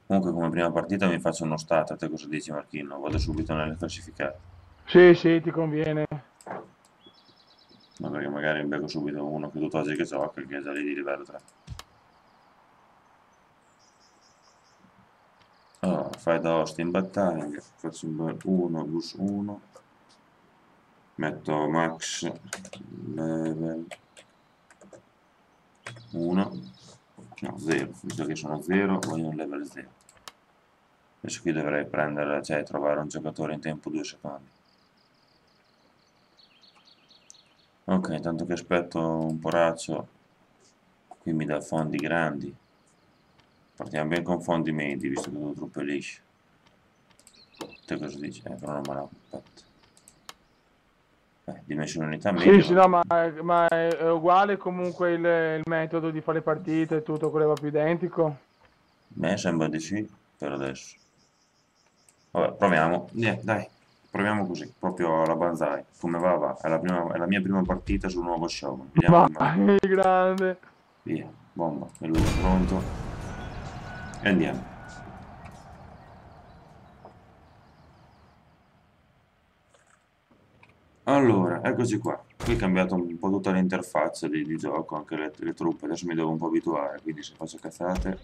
Comunque come prima partita mi faccio uno stat, a te cosa dici Marchino? Vado subito nelle classificate. Sì, sì, ti conviene. Ma perché magari mi becco subito uno che tutt'oggi che gioca, che è già lì di livello 3. Allora, fai da host in battaglia, faccio un bel 1, bus 1, metto max level 1, no 0, visto che sono 0, voglio un level 0. Adesso qui dovrei prendere, cioè trovare un giocatore in tempo 2 secondi. Ok, intanto che aspetto un poraccio, qui mi dà fondi grandi. Partiamo ben con fondi medi, visto che sono truppe lisce. Te cosa dici? Però non me la... Aspetta. Dimensione unità Sì, media sì, va no, bene. ma è uguale comunque il metodo di fare le partite e tutto, quello va più identico. Me sembra di sì, per adesso. Vabbè, proviamo. Niente, dai. Proviamo così, proprio alla banzai. Come va, va. È la mia prima partita sul nuovo show. Vediamo come va. Vai, grande. Via, bomba. E lui è pronto. E andiamo. Allora, eccoci qua. Qui ho cambiato un po' tutta l'interfaccia di gioco, anche le truppe. Adesso mi devo un po' abituare, quindi se faccio cazzate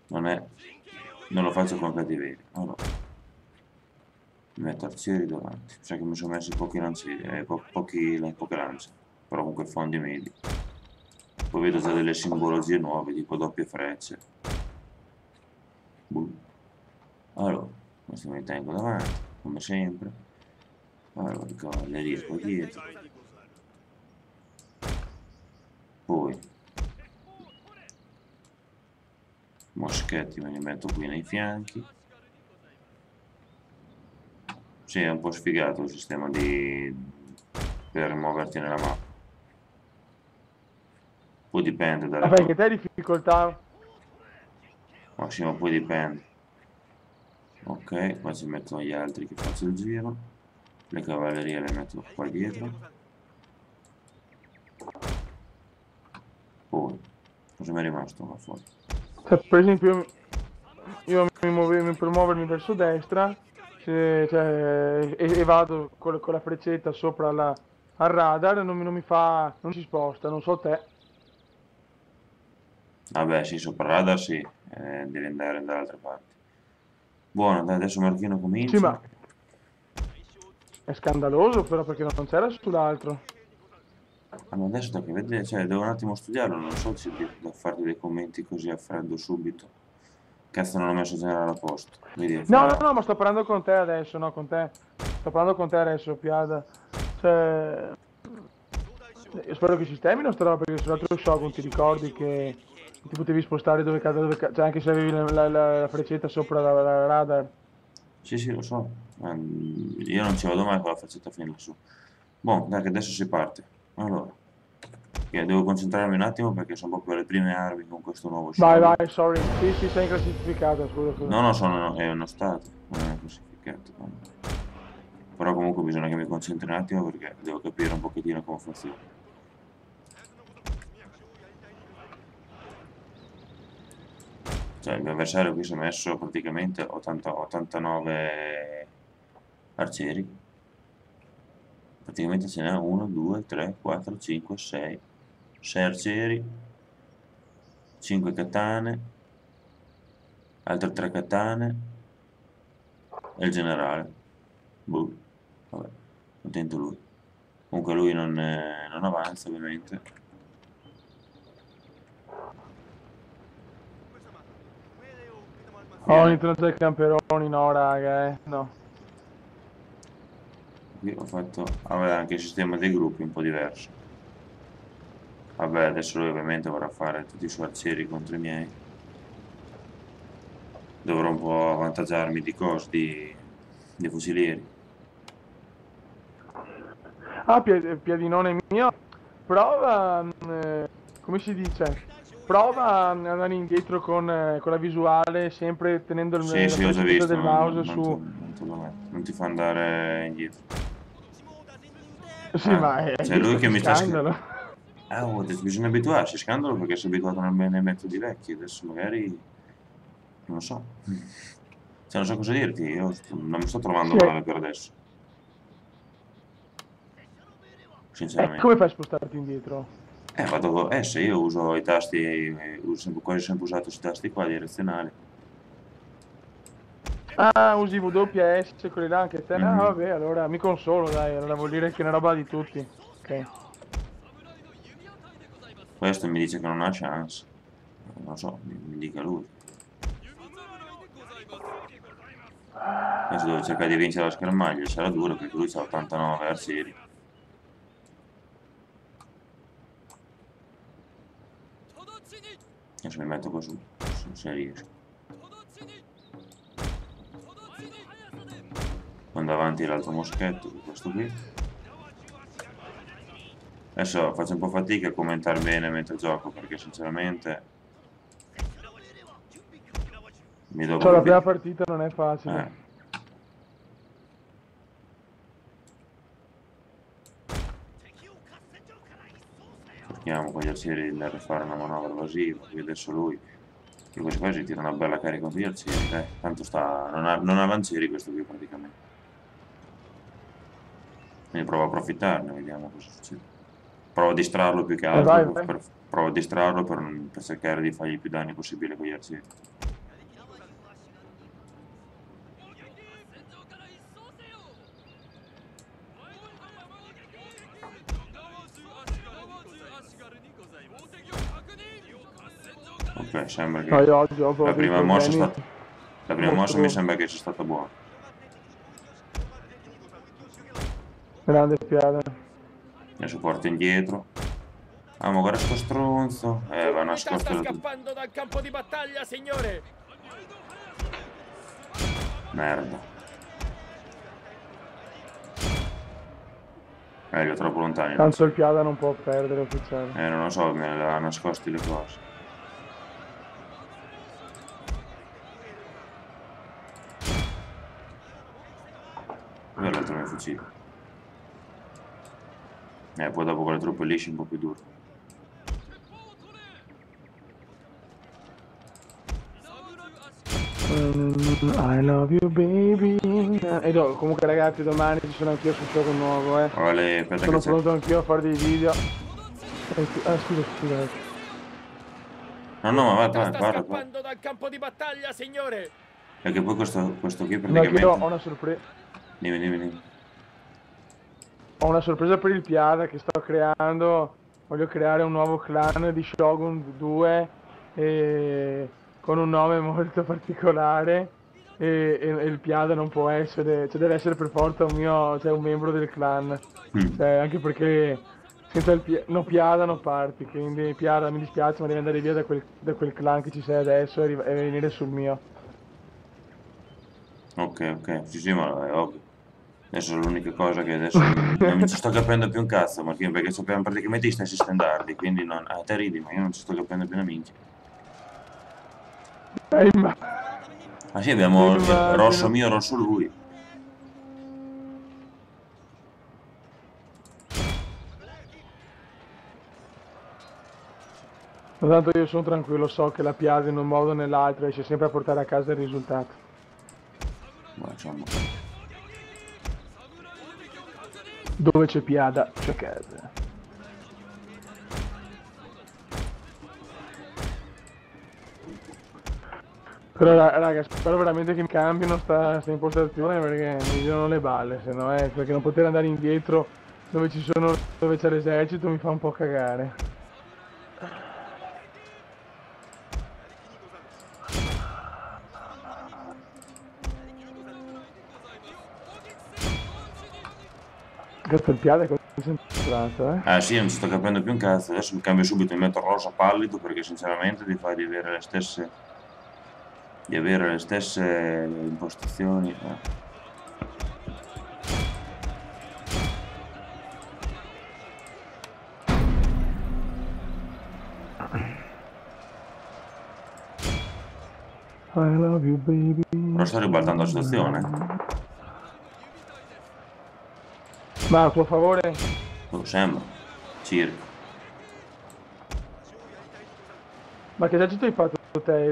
non è... non lo faccio con cattiveria. Allora, mi metto arcieri davanti. Sai che mi sono messi pochi lancieri, poche lance, però comunque fondi medi. Poi vedo già delle simbologie nuove, tipo doppie frecce. Boh. Allora, questo mi tengo davanti, come sempre. Allora, le cavallerie qua dietro. Poi, moschetti me li metto qui nei fianchi. Sì, è un po' sfigato il sistema per muoverti nella mappa. Poi dipende Ma dalle perché cose. te hai difficoltà? Massimo, poi dipende. Ok, qua ci metto gli altri che faccio il giro. Le cavallerie le metto qua dietro. Poi, cosa mi è rimasto qua fuori? Cioè, per esempio, io per muovermi verso destra, e vado con la freccetta sopra al radar, non mi fa, non si sposta, non so te. Vabbè, sì, sopra il radar sì, devi andare dalle altre parti. Buono, dai, adesso Marchino Sì, comincia. ma è scandaloso però perché non c'era sull'altro. Ah, ma adesso tocca vedere, cioè, devo un attimo studiarlo, non so se devo farti dei commenti così a freddo subito. Cazzo, non ho messo generale a posto. Vedi, No, no, fa... no, ma sto parlando con te adesso, no, con te. Sto parlando con te adesso, Piada. Cioè, io spero che sistemino sta roba, perché sull'altro Shogun ti ricordi che ti potevi spostare cioè anche se avevi la freccetta sopra la radar. Sì, sì, lo so. Io non ci vado mai con la faccetta fino lassù. Boh, dai, che adesso si parte. Allora, devo concentrarmi un attimo perché sono proprio alle prime armi con questo nuovo Vai, shogun. vai, sorry. Sì, sì, sei in classificata, scusa, scusa. No, no, è uno stato, non è una classificato. Però comunque bisogna che mi concentri un attimo perché devo capire un pochettino come funziona. Cioè, il mio avversario qui si è messo praticamente 89 arcieri. Praticamente ce n'è 1, 2, 3, 4, 5, 6. 6 arcieri, 5 katane, altre 3 katane e il generale. Boh, vabbè, contento lui. Comunque lui non avanza ovviamente. Qui Oh, hanno iniziano già i camperoni, no, raga, no. Qui ho fatto, vabbè, anche il sistema dei gruppi è un po' diverso. Vabbè, adesso lui ovviamente vorrà fare tutti i suoi arcieri contro i miei. Dovrò un po' avvantaggiarmi di cose, di fusilieri. Ah, piadinone mio, prova, come si dice? Prova ad andare indietro con la visuale, sempre tenendo Sì, la sì, ho già freccetta visto, del mouse su... non te lo metto, non ti fa andare indietro. Sì, ma hai C'è lui visto che che mi sta scandalo? scrivendo. Ah, oh, bisogna abituarsi, scandalo perché si è abituato nei metodi vecchi, adesso magari Non lo so. Cioè, non so cosa dirti, non mi sto trovando Sì, male per adesso, sinceramente. come fai a spostarti indietro? Vado, se io uso i tasti, quasi sempre usato questi tasti qua direzionali. Ah, usi WS, quelli là anche te? Ah, Mhm. vabbè, allora mi consolo, dai, allora vuol dire che è una roba di tutti. Ok. Questo mi dice che non ha chance. Non so, mi dica lui. Adesso devo cercare di vincere la schermaglia, sarà duro perché lui ha 89 arcieri. Adesso mi metto qua su, se riesco. Quando avanti l'altro moschetto, questo qui. Adesso faccio un po' fatica a commentare bene mentre gioco perché sinceramente mi do Cioè, la proprio... prima partita non è facile. Eh, cerchiamo con gli arcieri di fare una manovra evasiva, qui adesso lui, che quasi quasi tira una bella carica contro gli arcieri, tanto sta, non ha lancieri questo qui praticamente. Quindi provo a approfittarne, vediamo cosa succede. Provo a distrarlo più che altro, Vai, vai. provo a distrarlo per cercare di fargli più danni possibile con gli arcieri. Ok, sembra No, che io oggi ho la proprio dei prima mossa è problemi stata... La prima mossa mi mostruosi. sembra che sia stata buona. Grande piada. Adesso porto indietro. Ah, ma guarda sto stronzo. Va L'unità nascosto sta da tutto. scappando dal campo di battaglia, signore! Merda. Li ho troppo lontani, Tanto il anzi. piada non può perdere, ufficiale. Non lo so, me le ha nascosti le cose. Dov'è l'altro mio fucile? Poi dopo con le truppe lisce un po' più duro. I love you baby. Comunque ragazzi, domani ci sono anch'io sul gioco nuovo, eh. Ora aspetta che Sono c'è. pronto anch'io a fare dei video. Scusa. No, no, ma vai, L'unità vai, sta guarda, guarda. scappando dal campo di battaglia, signore! Perché poi questo qui No, che io praticamente... ho una sorpresa. Dimmi. Ho una sorpresa per il Piada che sto creando. Voglio creare un nuovo clan di Shogun 2 con un nome molto particolare. E il Piada non può essere, cioè deve essere per forza un membro del clan. Mm. Cioè, anche perché senza il no Piada non parti. Quindi Piada mi dispiace, ma devi andare via da quel clan che ci sei adesso e venire sul mio. Ok, sì, ma è ovvio. Adesso è l'unica cosa che adesso non mi ci sto capendo più un cazzo, Marchino, perché sappiamo praticamente gli stessi standardi, quindi non... Ah, te ridi, ma io non ci sto capendo più una minchia. Ma Ah sì, abbiamo rosso immagino. mio, rosso lui. Ma tanto io sono tranquillo, so che la Piada in un modo o nell'altro riesce sempre a portare a casa il risultato. Ma insomma, Dove c'è Piada, c'è casa. Però raga, spero veramente che mi cambino sta impostazione perché mi girano le balle, se no perché non poter andare indietro dove c'è l'esercito mi fa un po' cagare. Cazzo il Piada è concentrato, eh. ah sì, non ci sto capendo più un cazzo, adesso mi cambio subito, mi metto rosa pallido perché sinceramente di avere le stesse impostazioni. I love you baby. Però sto ribaltando la situazione. Ma a tuo favore? Lo sembra. Circa. Ma che esercito hai fatto te,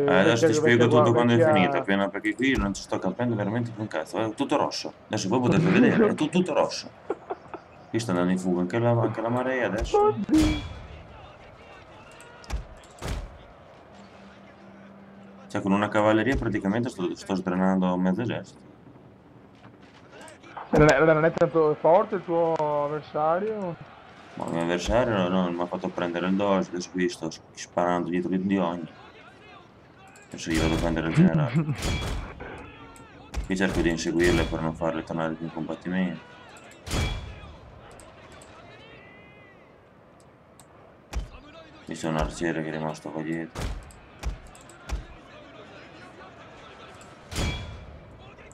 Adesso ti spiego tutto quando è finita, vecchia... appena perché qui non ci sto capendo veramente più un cazzo. È tutto rosso. Adesso voi potete vedere, è tutto rosso. Qui sta andando in fuga anche la marea adesso. Oddio. Cioè con una cavalleria praticamente sto sdrenando mezzo esercito. Non è tanto forte il tuo avversario? Ma il mio avversario non mi ha fatto prendere il dodge, adesso qui sto sparando dietro di ogni. Adesso io vado a prendere il generale. Qui cerco di inseguirle per non farle tornare più in combattimento. Qui c'è un arciere che è rimasto qua dietro.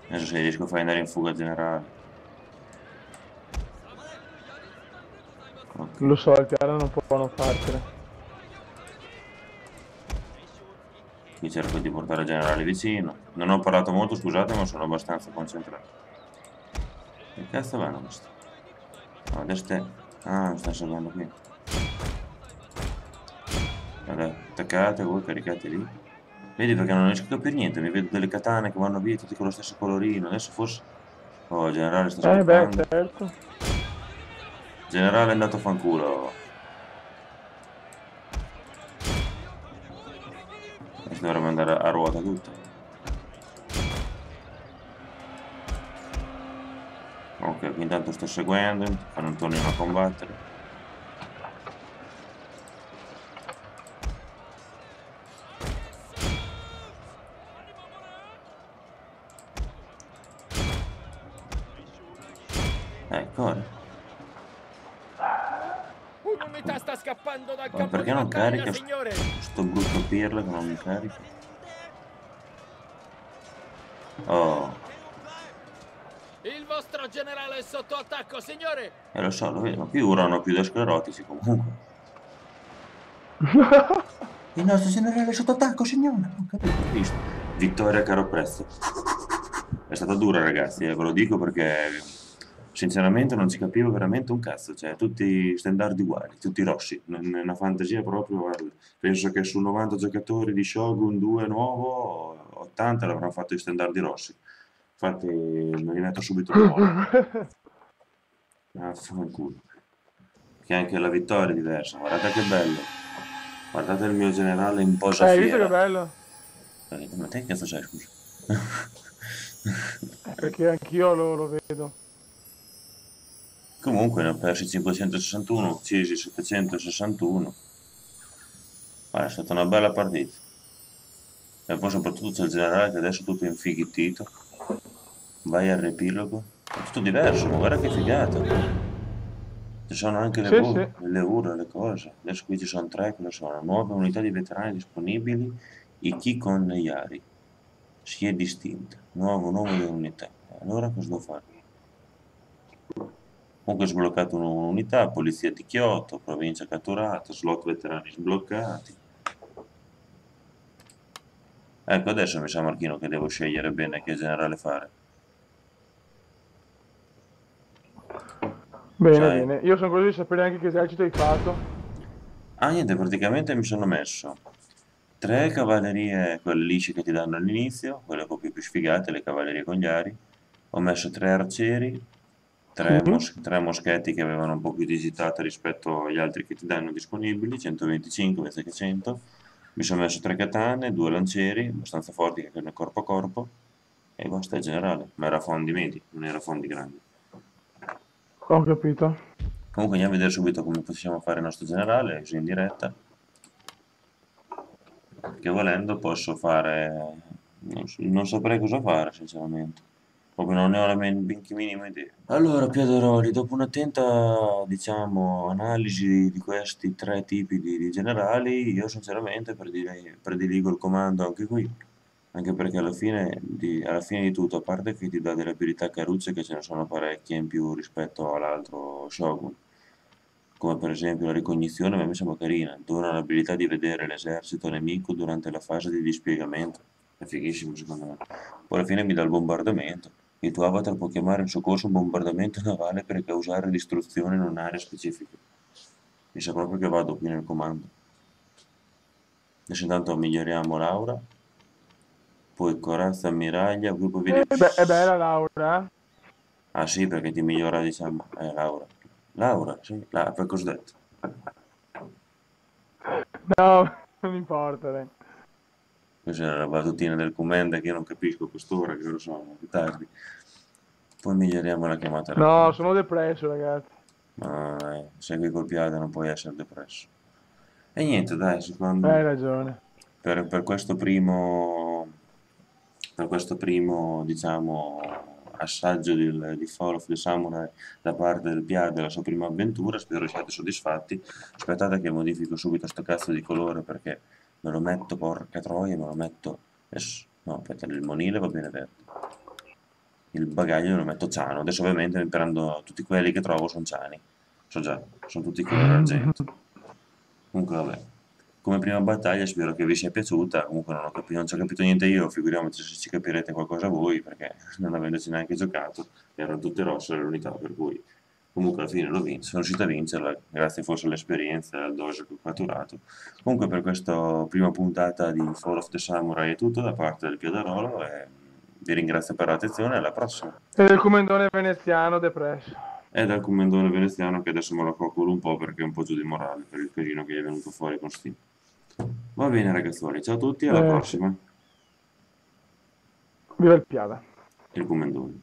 Adesso se riesco a fare andare in fuga il generale. Ok. Lo so, il piano non può non fartene. Qui cerco di portare il generale vicino. Non ho parlato molto, scusate, ma sono abbastanza concentrato. Che cazzo vanno questi? No, adesso te... Ah, mi stanno salvando qui. Vabbè, attaccate voi, caricate lì. Vedi perché non riesco a capire niente, mi vedo delle katane che vanno via tutti con lo stesso colorino. Adesso forse... Oh, il generale sta Beh, scappando. certo. Il generale è andato a fanculo. Adesso dovremmo andare a ruota tutto. Ok, qui intanto sto seguendo, che non tornino a combattere. Corri. Un'unità sta scappando dal Ma campo perché di non battaglia, carica signore. sto brutto pirla che non mi carica? Oh, Il vostro generale è sotto attacco, signore. lo so, lo vedo, ma qui ora hanno più da sclerotici comunque. Il nostro generale è sotto attacco, signore! Non capito, ho visto. Vittoria a caro prezzo. È stata dura, ragazzi, ve lo dico perché sinceramente non ci capivo veramente un cazzo. Cioè, tutti standard uguali, tutti rossi. Una fantasia proprio, guarda. Penso che su 90 giocatori di Shogun 2 nuovo, 80 l'avranno fatto i standard rossi. Infatti, me li metto subito di nuovo. Ah, fanculo. Che anche la vittoria è diversa. Guardate che bello. Guardate il mio generale in posa Hai visto che fiera. bello? Ma te che cazzo c'hai, scusa? Perché anch'io lo vedo. Comunque ne ho persi 561, uccisi 761. Guarda, è stata una bella partita. E poi soprattutto c'è il generale che adesso è tutto infighitito. Vai al riepilogo. È tutto diverso, ma guarda che figata. Ci sono anche Sì, sì. le ure, le cose. Adesso qui ci sono tre, cosa sono? Nuove unità di veterani disponibili. I chi con Yari. Si è distinta. Nuovo nome di unità. Allora cosa devo fare? Comunque ho sbloccato un'unità, polizia di Kyoto, provincia catturata, slot veterani sbloccati. Ecco, adesso mi sa Marchino che devo scegliere bene che generale fare. Bene, Sai? bene. Io sono curioso di sapere anche che esercito hai fatto. Ah, niente, praticamente mi sono messo tre cavallerie, quelle lisce che ti danno all'inizio, quelle un po' più sfigate, le cavallerie con gli ari. Ho messo tre arcieri, Sì. tre moschetti che avevano un po' più di gittata rispetto agli altri che ti danno disponibili, 125 invece che 100. Mi sono messo tre katane, due lancieri, abbastanza forti che nel corpo a corpo, e basta, è generale. Ma era fondi medi, non era fondi grandi. Ho capito. Comunque andiamo a vedere subito come possiamo fare il nostro generale, così in diretta. Che volendo posso fare... Non saprei cosa fare, sinceramente. Proprio non ne ho la benché minima idea. Allora, Piaderoli, dopo un'attenta, diciamo, analisi di questi tre tipi di generali, io sinceramente prediligo il comando anche qui. Anche perché alla fine di tutto, a parte che ti dà delle abilità carucce che ce ne sono parecchie in più rispetto all'altro Shogun, come per esempio la ricognizione, a me mi sembra carina, dona l'abilità di vedere l'esercito nemico durante la fase di dispiegamento, è fighissimo secondo me. Poi alla fine mi dà il bombardamento, il tuo avatar può chiamare in soccorso un bombardamento navale per causare distruzione in un'area specifica. Mi sa proprio che vado qui nel comando. Adesso intanto miglioriamo Laura, poi corazza, ammiraglia, qui poi vedi... È bella Laura, eh? Ah sì, perché ti migliora, diciamo, Laura. Laura, sì, per cosa ho detto? No, non importa, dai. Questa è la battutina del commento che io non capisco a quest'ora, che ora sono più tardi. Poi miglioriamo la chiamata No, racconto. sono depresso, ragazzi. Ma dai, segui col piede non puoi essere depresso. E niente, dai, Hai secondo, ragione. per questo primo, diciamo, assaggio di Fall of the Samurai da parte del Pia della sua prima avventura, spero siate soddisfatti. Aspettate che modifico subito sto cazzo di colore perché me lo metto, porca troia, me lo metto... adesso- no, aspetta, il monile va bene verde. Il bagaglio lo metto ciano. Adesso ovviamente mi prendo tutti quelli che trovo sono ciani. So già, sono tutti color argento. Comunque vabbè. Come prima battaglia spero che vi sia piaciuta. Comunque non ci ho capito niente io, figuriamoci se ci capirete qualcosa voi, perché non avendoci neanche giocato, erano tutte rosse le unità, per cui comunque alla fine l'ho vinto, sono riuscito a vincerla, grazie forse all'esperienza e al dojo che ho catturato. Comunque per questa prima puntata di Fall of the Samurai è tutto da parte del Piadarolo e vi ringrazio per l'attenzione e alla prossima. E del commendone veneziano depresso. È dal commendone veneziano che adesso me lo coccolo un po' perché è un po' giù di morale per il casino che gli è venuto fuori con Steam. Va bene ragazzuoli, ciao a tutti e alla Sì. prossima. Viva il Piada. Il commendone.